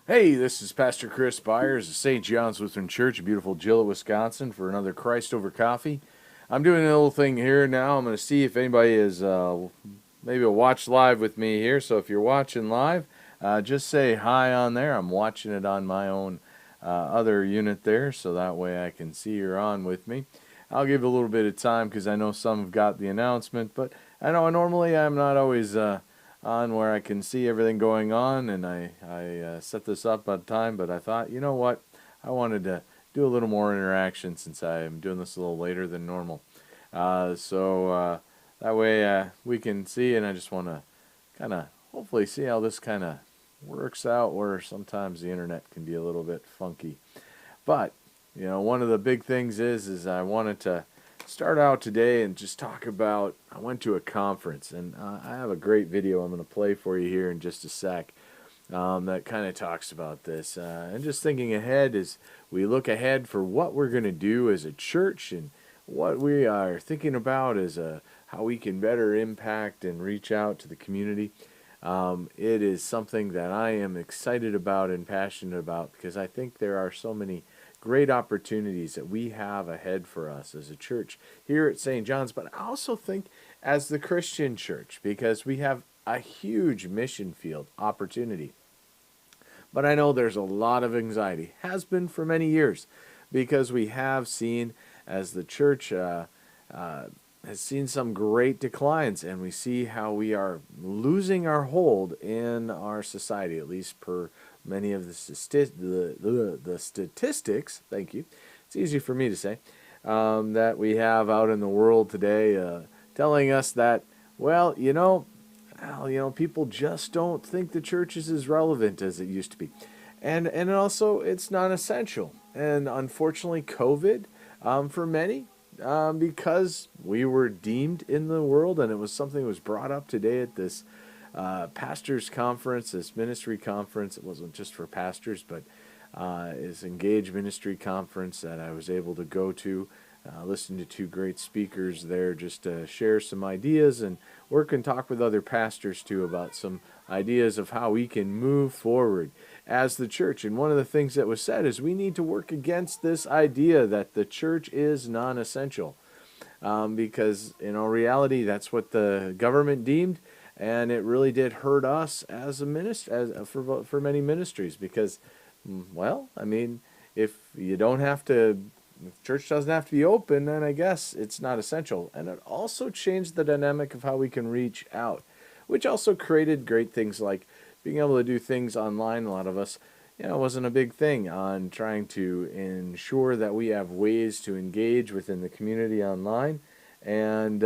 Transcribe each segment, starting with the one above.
Hey, this is Pastor Chris Byers of St. John's Lutheran Church in beautiful Gillett, Wisconsin for another Christ Over Coffee. I'm doing a little thing here now. I'm going to see if anybody is maybe will watch live with me here. So if you're watching live, just say hi on there. I'm watching it on my own other unit there, so that way I can see you're on with me. I'll give a little bit of time because I know some have got the announcement, but I know normally I'm not always on where I can see everything going on, and I set this up on time, but I thought, you know what, I wanted to do a little more interaction since I am doing this a little later than normal. So that way we can see, and I just want to kind of hopefully see how this kind of works out, where sometimes the internet can be a little bit funky. But, you know, one of the big things is I wanted to start out today and just talk about, I went to a conference, and I have a great video I'm going to play for you here in just a sec that kind of talks about this. And just thinking ahead as we look ahead for what we're going to do as a church and what we are thinking about as how we can better impact and reach out to the community. It is something that I am excited about and passionate about because I think there are so many great opportunities that we have ahead for us as a church here at St. John's, but I also think as the Christian church, because we have a huge mission field opportunity. But I know there's a lot of anxiety, has been for many years, because we have seen as the church has seen some great declines, and we see how we are losing our hold in our society, at least per many of the statistics, thank you, it's easy for me to say, that we have out in the world today, telling us that, well, people just don't think the church is as relevant as it used to be. And also, it's non-essential. And unfortunately, COVID, for many, because we were deemed in the world, and it was something that was brought up today at this pastors conference, this ministry conference. It wasn't just for pastors, but it's Engage Ministry Conference that I was able to go to, listen to two great speakers there just to share some ideas and work and talk with other pastors too about some ideas of how we can move forward as the church. And one of the things that was said is we need to work against this idea that the church is non-essential, because in all reality that's what the government deemed. And it really did hurt us as a ministry, for many ministries, because, well, I mean, if you don't have to, if church doesn't have to be open, then I guess it's not essential. And it also changed the dynamic of how we can reach out, which also created great things like being able to do things online. A lot of us, it wasn't a big thing on trying to ensure that we have ways to engage within the community online. And,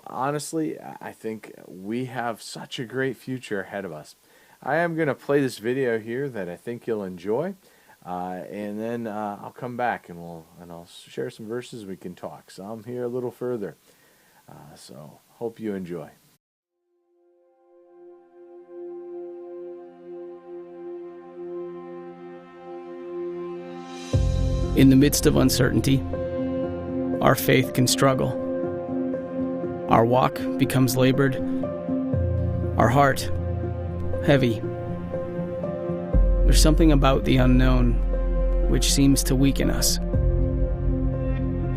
honestly, I think we have such a great future ahead of us. I am going to play this video here that I think you'll enjoy. And then I'll come back and I'll share some verses. We can talk some here a little further. So hope you enjoy. In the midst of uncertainty, our faith can struggle. Our walk becomes labored, our heart heavy. There's something about the unknown which seems to weaken us.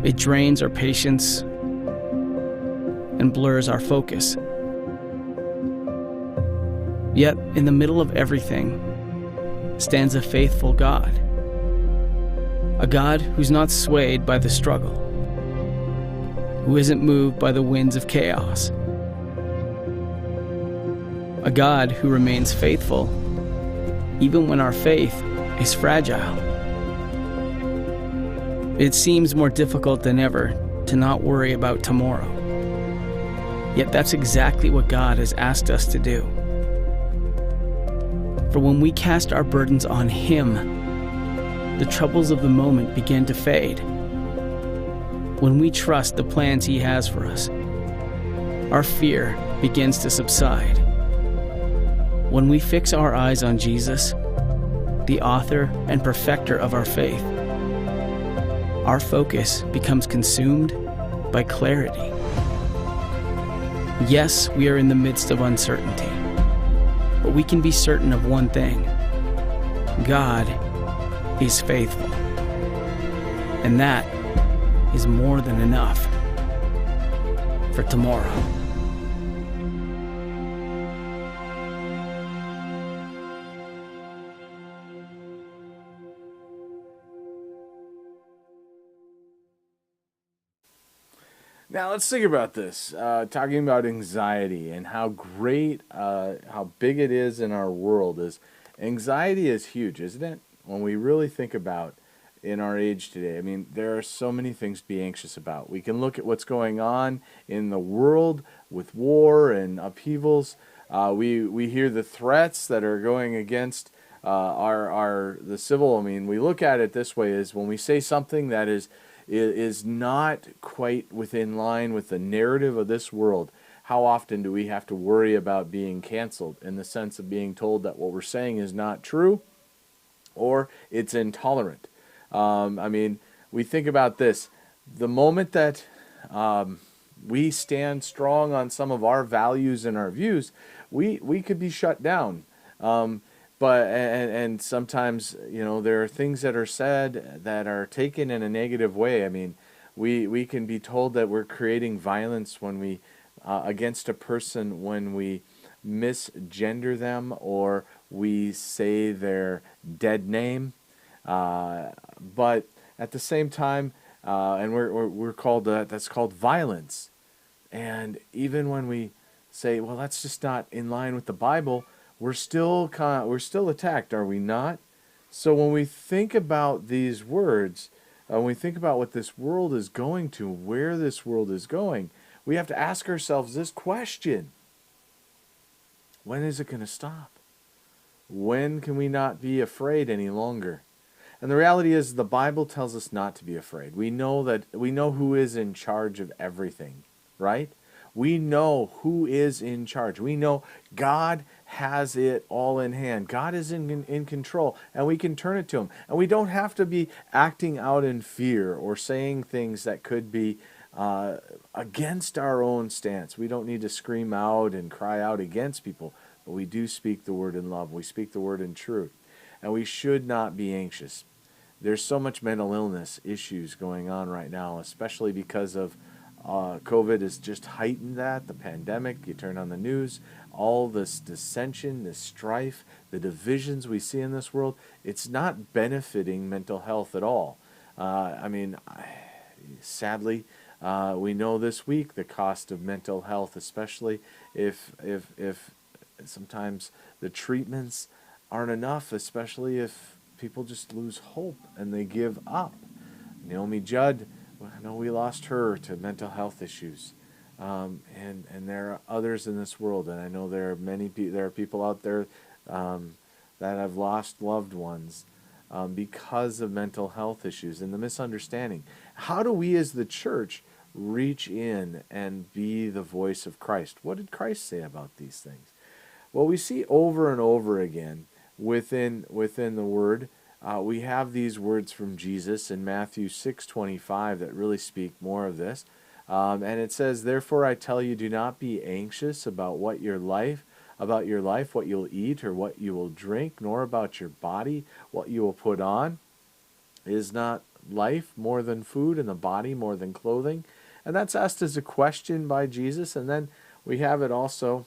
It drains our patience and blurs our focus. Yet, in the middle of everything, stands a faithful God. A God who's not swayed by the struggle, who isn't moved by the winds of chaos. A God who remains faithful even when our faith is fragile. It seems more difficult than ever to not worry about tomorrow. Yet that's exactly what God has asked us to do. For when we cast our burdens on Him, the troubles of the moment begin to fade. When we trust the plans He has for us, our fear begins to subside. When we fix our eyes on Jesus, the author and perfecter of our faith, our focus becomes consumed by clarity. Yes, we are in the midst of uncertainty, but we can be certain of one thing: God is faithful. And that is more than enough for tomorrow. Now let's think about this, talking about anxiety and how great, how big it is in our world. Anxiety is huge, isn't it? When we really think about in our age today, I mean, there are so many things to be anxious about. We can look at what's going on in the world with war and upheavals. We hear the threats that are going against the civil. I mean, we look at it this way: is when we say something that is not quite within line with the narrative of this world, how often do we have to worry about being canceled in the sense of being told that what we're saying is not true or it's intolerant? I mean, we think about this. The moment that we stand strong on some of our values and our views, we could be shut down. But sometimes, there are things that are said that are taken in a negative way. I mean, we can be told that we're creating violence when we against a person when we misgender them or we say their dead name. But at the same time, and we're called that's called violence. And even when we say, well, that's just not in line with the Bible, we're still attacked, are we not? So when we think about these words, when we think about what this world is going to, where this world is going, we have to ask ourselves this question: when is it going to stop? When can we not be afraid any longer? And the reality is, the Bible tells us not to be afraid. We know who is in charge of everything, right? We know who is in charge. We know God has it all in hand. God is in control, and we can turn it to Him. And we don't have to be acting out in fear or saying things that could be against our own stance. We don't need to scream out and cry out against people, but we do speak the word in love. We speak the word in truth. And we should not be anxious. There's so much mental illness issues going on right now, especially because of COVID has just heightened that. The pandemic, you turn on the news, all this dissension, this strife, the divisions we see in this world, it's not benefiting mental health at all. Sadly, we know this week the cost of mental health, especially if sometimes the treatments aren't enough, especially if people just lose hope and they give up. Naomi Judd, I know we lost her to mental health issues. And there are others in this world, and I know there are there are people out there that have lost loved ones because of mental health issues and the misunderstanding. How do we as the church reach in and be the voice of Christ? What did Christ say about these things? Well, we see over and over again within the Word. We have these words from Jesus in Matthew 6:25 that really speak more of this. And it says, "Therefore I tell you, do not be anxious about your life, what you'll eat or what you will drink, nor about your body, what you will put on. Is not life more than food, and the body more than clothing?" And that's asked as a question by Jesus. And then we have it also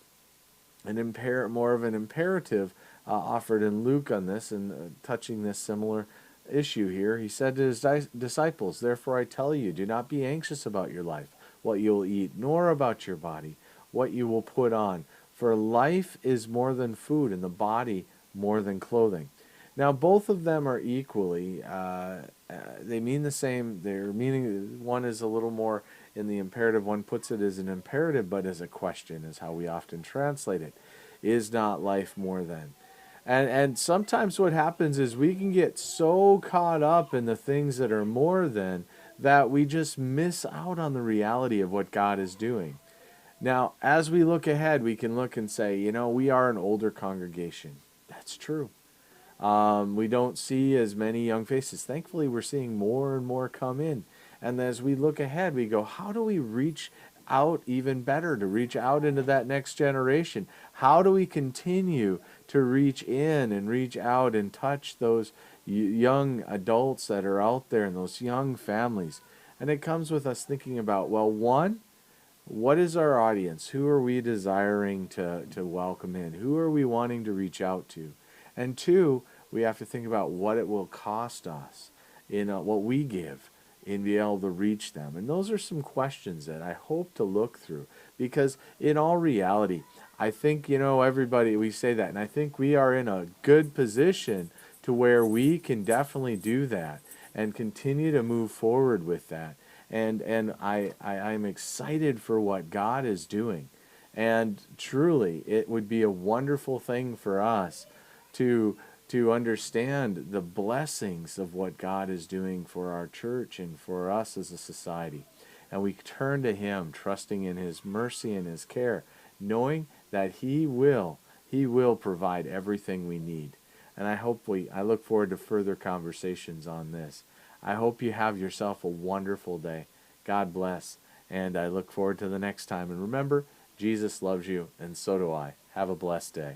more of an imperative offered in Luke on this, and touching this similar issue here. He said to his disciples, "Therefore I tell you, do not be anxious about your life, what you will eat, nor about your body, what you will put on. For life is more than food, and the body more than clothing." Now, both of them are equally, they mean the same. Their meaning, one is a little more in the imperative. One puts it as an imperative, but as a question is how we often translate it. Is not life more than? And sometimes what happens is we can get so caught up in the things that are more than that we just miss out on the reality of what God is doing. Now, as we look ahead, we can look and say, we are an older congregation. That's true. We don't see as many young faces. Thankfully, we're seeing more and more come in. And as we look ahead, we go, how do we reach out even better, to reach out into that next generation? How do we continue to reach in and reach out and touch those young adults that are out there and those young families? And it comes with us thinking about, well, one, what is our audience? Who are we desiring to welcome in? Who are we wanting to reach out to? And two, we have to think about what it will cost us in what we give in being able to reach them. And those are some questions that I hope to look through, because in all reality, I think, everybody, we say that, and I think we are in a good position to where we can definitely do that and continue to move forward with that. And I'm excited for what God is doing. And truly, it would be a wonderful thing for us to understand the blessings of what God is doing for our church and for us as a society. And we turn to Him, trusting in His mercy and His care, knowing that He will provide everything we need. And I look forward to further conversations on this. I hope you have yourself a wonderful day. God bless. And I look forward to the next time. And remember, Jesus loves you, and so do I. Have a blessed day.